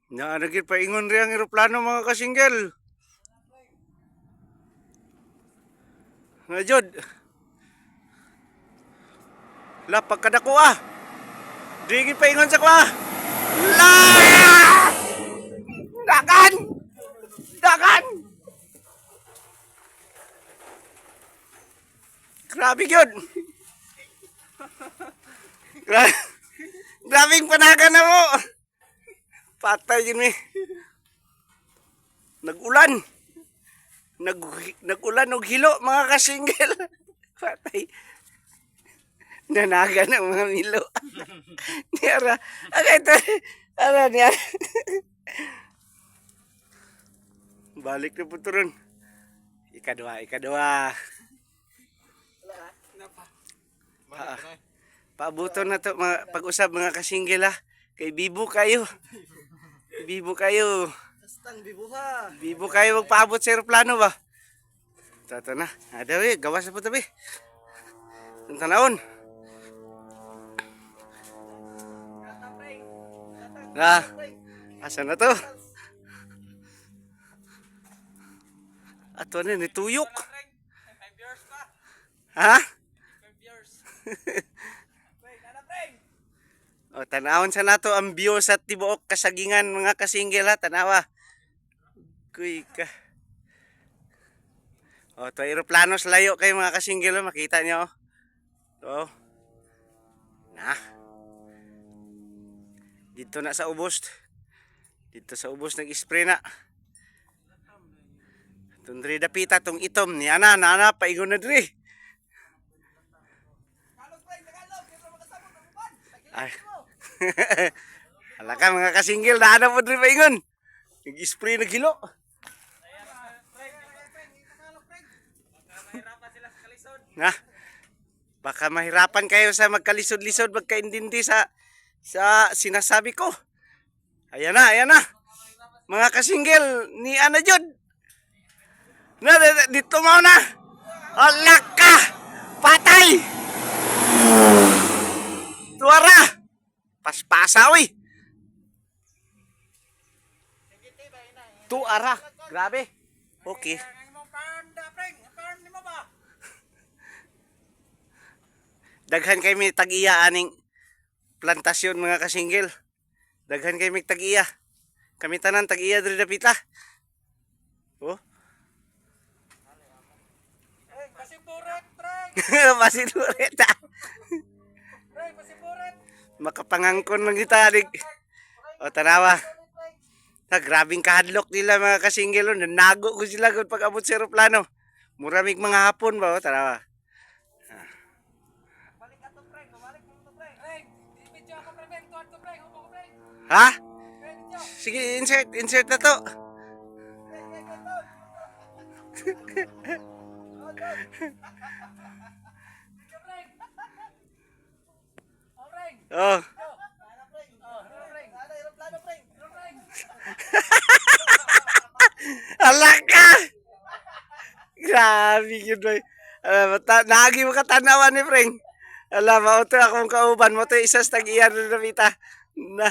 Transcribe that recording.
Naanagin pa ingon rin ang eroplano mga kasinggel. Nga jud. La pagkadako ah. Digi pa ingon sa kwa. La! Dagan! Dagan! Grabe yun. Grabing panagan na mo. Patay yun eh. Nag-ulan. Nag-ulan og hilo mga kasinggel. Patay. Nanaga ng mga milo. Niyara. Okay, ito. Ano niya? Balik na po ito ron. Ikadwa. Paabuto na to pag-usap mga kasinggel ha. Kay bibo kayo. Bibo kayo. Kastang bibo ha. Bibo kayo magpaabot sa aeroplano ba? Tato na. Ada we, gawas na po tabi. Ang tanawon. Ah, asa na to? Ato na nituyok. Ha? O, tanawon sa nato ang view sa tibuok kasagingan mga kasinggel ha, tanawa. Kuy ka. O, to aeroplano sa layo kayo mga kasinggel ha, makita nyo. O. Na. Dito na sa ubos. Dito sa ubos nag-spray na. Tundri dapita tong itom ni ana paigon na diri. Ay. Alaka mga kasinggel na po diri paingon. Nag-spray na gilo. Na. Baka mahirapan kayo sa magkalisod-lisod, magkaintindi sa sinasabi ko. Ayan na. Mga kasinggel ni ana jud. Na dito mo na. Alaka! Patay! Tuara! Paspasa oy. Tuara, grabe. Okay. Daghan kay mi tag-iya aning plantasyon mga kasinggel. Daghan kay mi tag-iya. Kami tanan tag-iya diri dapita. Oh. Pasiduret. Makapangangkon lang kita adik. O tanawa. Grabing kahadlok nila mga kasinggel. Nanago ko sila kung pag-abot sa aeroplano. Muramig mga hapon ba o tanawa. Ha? Sige, insert na to. Oh. Alaka! Grabe yun boy. Nagi mo katanawan ni Frank. Alam mo, ito akong kauban mo. Ito isas tag-iyan na napita. Na.